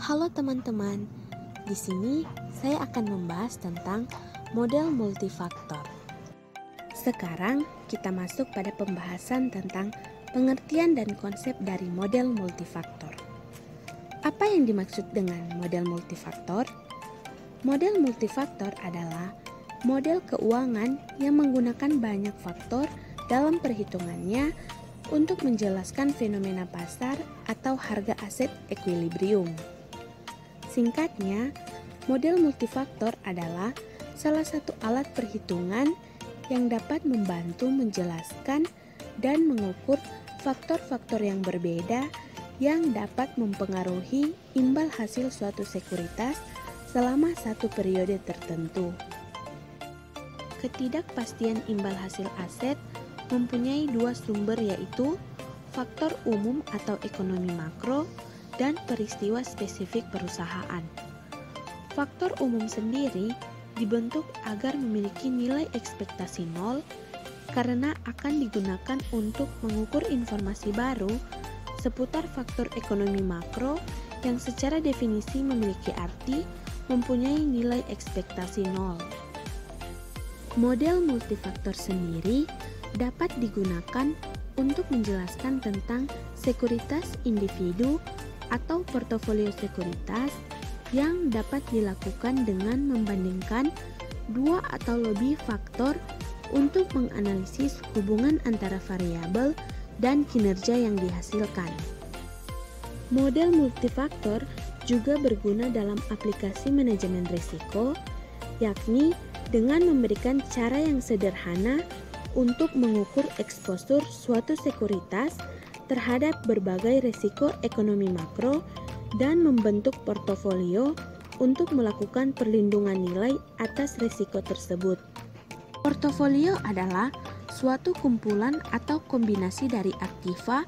Halo teman-teman, di sini saya akan membahas tentang model multifaktor. Sekarang kita masuk pada pembahasan tentang pengertian dan konsep dari model multifaktor. Apa yang dimaksud dengan model multifaktor? Model multifaktor adalah model keuangan yang menggunakan banyak faktor dalam perhitungannya untuk menjelaskan fenomena pasar atau harga aset ekuilibrium. Singkatnya, model multifaktor adalah salah satu alat perhitungan yang dapat membantu menjelaskan dan mengukur faktor-faktor yang berbeda yang dapat mempengaruhi imbal hasil suatu sekuritas selama satu periode tertentu. Ketidakpastian imbal hasil aset mempunyai dua sumber, yaitu faktor umum atau ekonomi makro dan peristiwa spesifik perusahaan. Faktor umum sendiri dibentuk agar memiliki nilai ekspektasi nol karena akan digunakan untuk mengukur informasi baru seputar faktor ekonomi makro yang secara definisi memiliki arti mempunyai nilai ekspektasi nol. Model multifaktor sendiri dapat digunakan untuk menjelaskan tentang sekuritas individu atau portofolio sekuritas yang dapat dilakukan dengan membandingkan dua atau lebih faktor untuk menganalisis hubungan antara variabel dan kinerja yang dihasilkan. Model multifaktor juga berguna dalam aplikasi manajemen risiko, yakni dengan memberikan cara yang sederhana untuk mengukur eksposur suatu sekuritas terhadap berbagai risiko ekonomi makro dan membentuk portofolio untuk melakukan perlindungan nilai atas risiko tersebut. Portofolio adalah suatu kumpulan atau kombinasi dari aktiva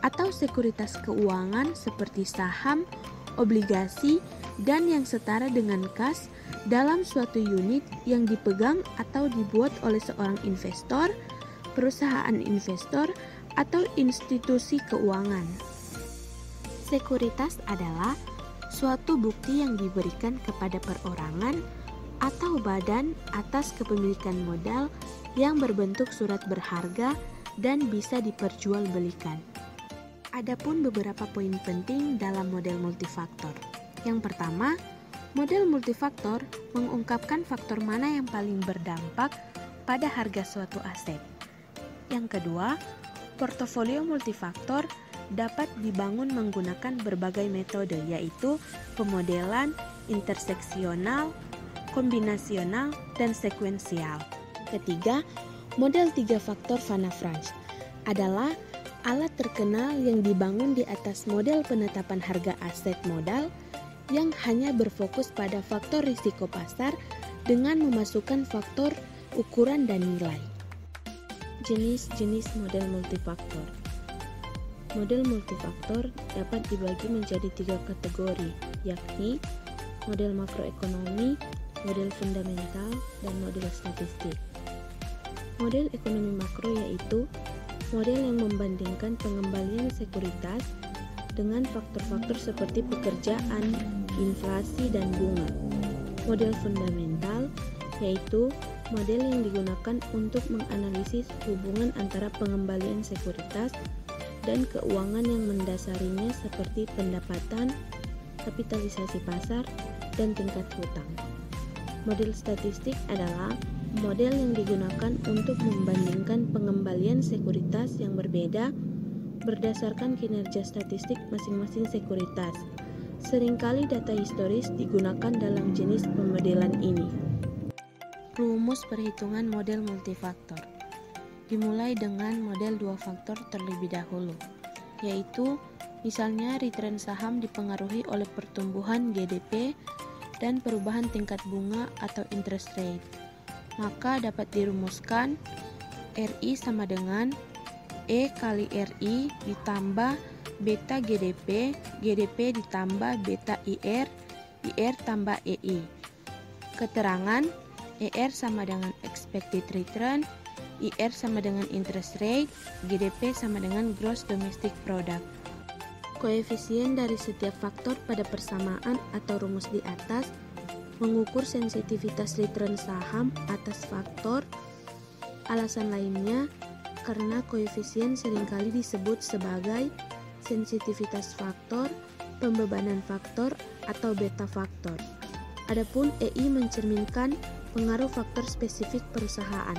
atau sekuritas keuangan seperti saham, obligasi, dan yang setara dengan kas dalam suatu unit yang dipegang atau dibuat oleh seorang investor, perusahaan investor, atau institusi keuangan. Sekuritas adalah suatu bukti yang diberikan kepada perorangan atau badan atas kepemilikan modal yang berbentuk surat berharga dan bisa diperjualbelikan. Adapun beberapa poin penting dalam model multifaktor. Yang pertama, model multifaktor mengungkapkan faktor mana yang paling berdampak pada harga suatu aset. Yang kedua, portofolio multifaktor dapat dibangun menggunakan berbagai metode, yaitu pemodelan, interseksional, kombinasional, dan sekuensial. Ketiga, model 3 faktor Vanna Franch adalah alat terkenal yang dibangun di atas model penetapan harga aset modal yang hanya berfokus pada faktor risiko pasar dengan memasukkan faktor ukuran dan nilai. Jenis-jenis model multifaktor. Model multifaktor dapat dibagi menjadi 3 kategori, yakni model makroekonomi, model fundamental, dan model statistik. Model ekonomi makro yaitu model yang membandingkan pengembalian sekuritas dengan faktor-faktor seperti pekerjaan, inflasi, dan bunga. Model fundamental yaitu model yang digunakan untuk menganalisis hubungan antara pengembalian sekuritas dan keuangan yang mendasarinya seperti pendapatan, kapitalisasi pasar, dan tingkat hutang. Model statistik adalah model yang digunakan untuk membandingkan pengembalian sekuritas yang berbeda berdasarkan kinerja statistik masing-masing sekuritas. Seringkali data historis digunakan dalam jenis pemodelan ini. Rumus perhitungan model multifaktor. Dimulai dengan model 2 faktor terlebih dahulu, yaitu misalnya return saham dipengaruhi oleh pertumbuhan GDP dan perubahan tingkat bunga atau interest rate. Maka dapat dirumuskan RI sama dengan E kali RI ditambah beta GDP, GDP ditambah beta IR, IR tambah EI. Keterangan ER sama dengan expected return, IR sama dengan interest rate, GDP sama dengan gross domestic product. Koefisien dari setiap faktor pada persamaan atau rumus di atas mengukur sensitivitas return saham atas faktor. Alasan lainnya karena koefisien seringkali disebut sebagai sensitivitas faktor, pembebanan faktor, atau beta faktor. Adapun EI mencerminkan pengaruh faktor spesifik perusahaan.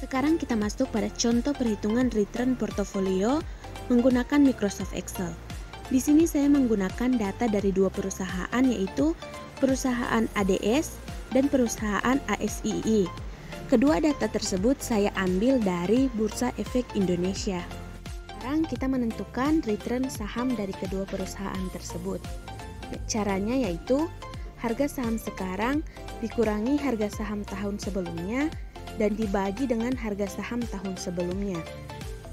Sekarang kita masuk pada contoh perhitungan return portofolio menggunakan Microsoft Excel. Di sini saya menggunakan data dari dua perusahaan, yaitu perusahaan ADS dan perusahaan ASII. Kedua data tersebut saya ambil dari Bursa Efek Indonesia. Sekarang kita menentukan return saham dari kedua perusahaan tersebut. Caranya yaitu harga saham sekarang dikurangi harga saham tahun sebelumnya dan dibagi dengan harga saham tahun sebelumnya.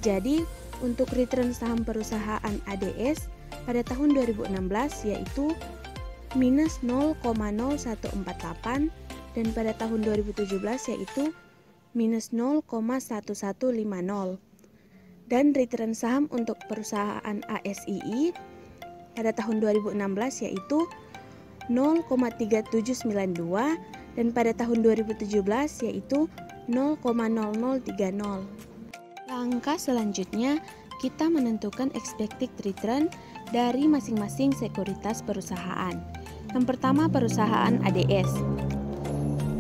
Jadi, untuk return saham perusahaan ADS pada tahun 2016 yaitu minus 0,0148 dan pada tahun 2017 yaitu minus 0,1150. Dan return saham untuk perusahaan ASII pada tahun 2016 yaitu 0,3792 dan pada tahun 2017 yaitu 0,0030. Langkah selanjutnya, kita menentukan expected return dari masing-masing sekuritas perusahaan. Yang pertama, perusahaan ADS.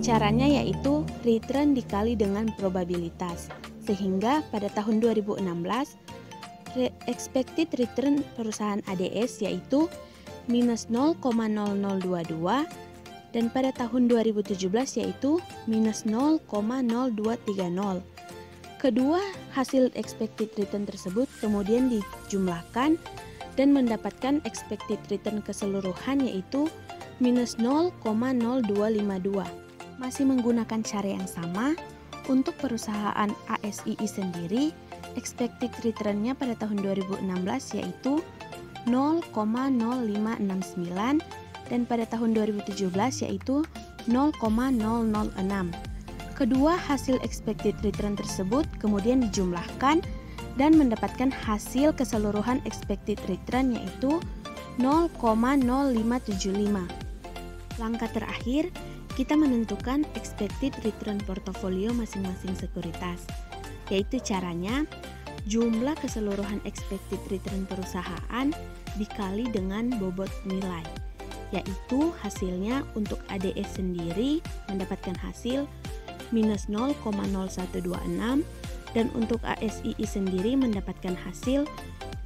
Caranya yaitu return dikali dengan probabilitas. Sehingga pada tahun 2016, expected return perusahaan ADS yaitu minus 0,0022 dan pada tahun 2017 yaitu minus 0,0230. Kedua hasil expected return tersebut kemudian dijumlahkan dan mendapatkan expected return keseluruhan yaitu minus 0,0252. Masih menggunakan cara yang sama, untuk perusahaan ASII sendiri expected return-nya pada tahun 2016 yaitu 0,0569 dan pada tahun 2017 yaitu 0,006. Kedua hasil expected return tersebut kemudian dijumlahkan dan mendapatkan hasil keseluruhan expected return yaitu 0,0575. Langkah terakhir, kita menentukan expected return portofolio masing-masing sekuritas, yaitu caranya jumlah keseluruhan expected return perusahaan dikali dengan bobot nilai. yaitu hasilnya untuk ADS sendiri mendapatkan hasil minus 0,0126 dan untuk ASII sendiri mendapatkan hasil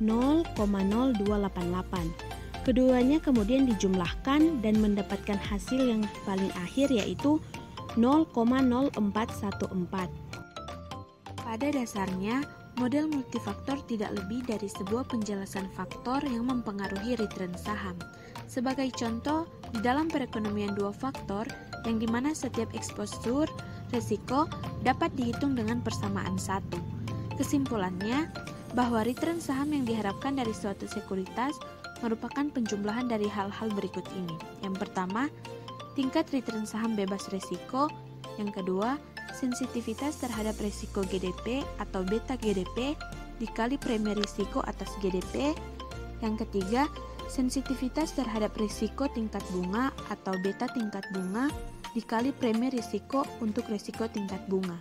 0,0288. Keduanya kemudian dijumlahkan dan mendapatkan hasil yang paling akhir yaitu 0,0414. Pada dasarnya, model multifaktor tidak lebih dari sebuah penjelasan faktor yang mempengaruhi return saham. Sebagai contoh, di dalam perekonomian dua faktor, yang dimana setiap eksposur risiko dapat dihitung dengan persamaan satu. Kesimpulannya, bahwa return saham yang diharapkan dari suatu sekuritas merupakan penjumlahan dari hal-hal berikut ini. Yang pertama, tingkat return saham bebas risiko. Yang kedua, sensitivitas terhadap risiko GDP atau beta GDP dikali premi risiko atas GDP. Yang ketiga, sensitivitas terhadap risiko tingkat bunga atau beta tingkat bunga dikali premi risiko untuk risiko tingkat bunga.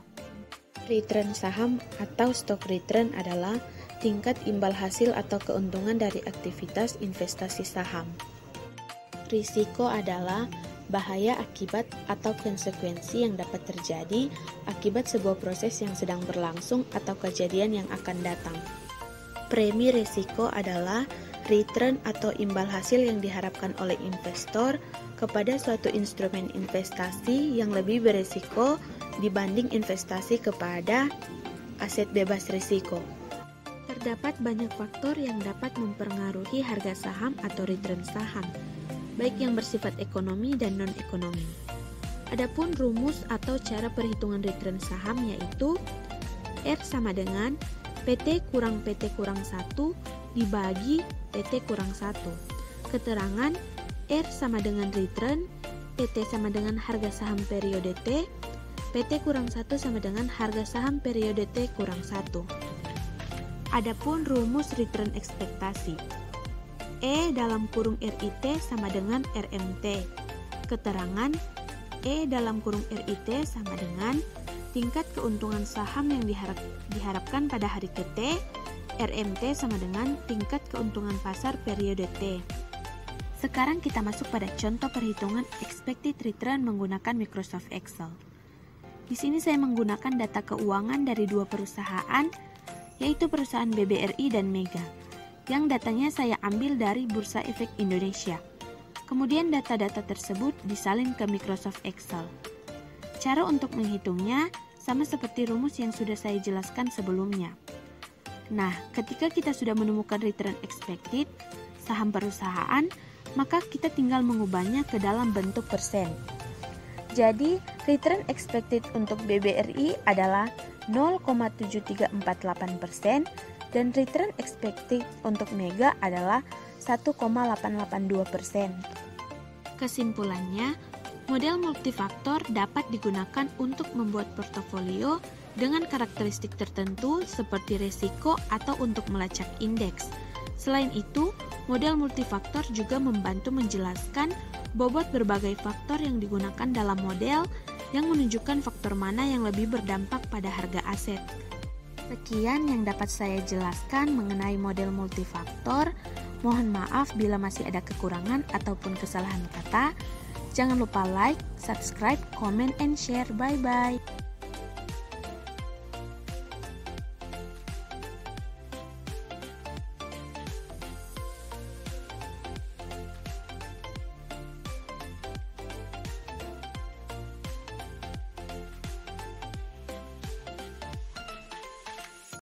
Return saham atau stock return adalah tingkat imbal hasil atau keuntungan dari aktivitas investasi saham. Risiko adalah bahaya akibat atau konsekuensi yang dapat terjadi akibat sebuah proses yang sedang berlangsung atau kejadian yang akan datang. Premi risiko adalah return atau imbal hasil yang diharapkan oleh investor kepada suatu instrumen investasi yang lebih berisiko dibanding investasi kepada aset bebas risiko. Terdapat banyak faktor yang dapat mempengaruhi harga saham atau return saham, baik yang bersifat ekonomi dan non-ekonomi. Adapun rumus atau cara perhitungan return saham yaitu R sama dengan PT kurang PT kurang 1 dibagi PT kurang 1. Keterangan R sama dengan return, PT sama dengan harga saham periode T, PT kurang 1 sama dengan harga saham periode T kurang 1. Adapun rumus return ekspektasi, E dalam kurung RIT sama dengan RMT. Keterangan E dalam kurung RIT sama dengan tingkat keuntungan saham yang diharapkan pada hari ke-T, RMT sama dengan tingkat keuntungan pasar periode T. Sekarang kita masuk pada contoh perhitungan expected return menggunakan Microsoft Excel. Di sini saya menggunakan data keuangan dari dua perusahaan, yaitu perusahaan BBRI dan Mega, yang datanya saya ambil dari Bursa Efek Indonesia. Kemudian data-data tersebut disalin ke Microsoft Excel. Cara untuk menghitungnya sama seperti rumus yang sudah saya jelaskan sebelumnya. Nah, ketika kita sudah menemukan return expected saham perusahaan, maka kita tinggal mengubahnya ke dalam bentuk persen. Jadi, return expected untuk BBRI adalah 0,7348% dan return expected untuk Mega adalah 1,882%. Kesimpulannya, model multifaktor dapat digunakan untuk membuat portofolio dengan karakteristik tertentu seperti resiko atau untuk melacak indeks. Selain itu, model multifaktor juga membantu menjelaskan bobot berbagai faktor yang digunakan dalam model yang menunjukkan faktor mana yang lebih berdampak pada harga aset. Sekian yang dapat saya jelaskan mengenai model multifaktor. Mohon maaf bila masih ada kekurangan ataupun kesalahan kata. Jangan lupa like, subscribe, comment, and share. Bye-bye.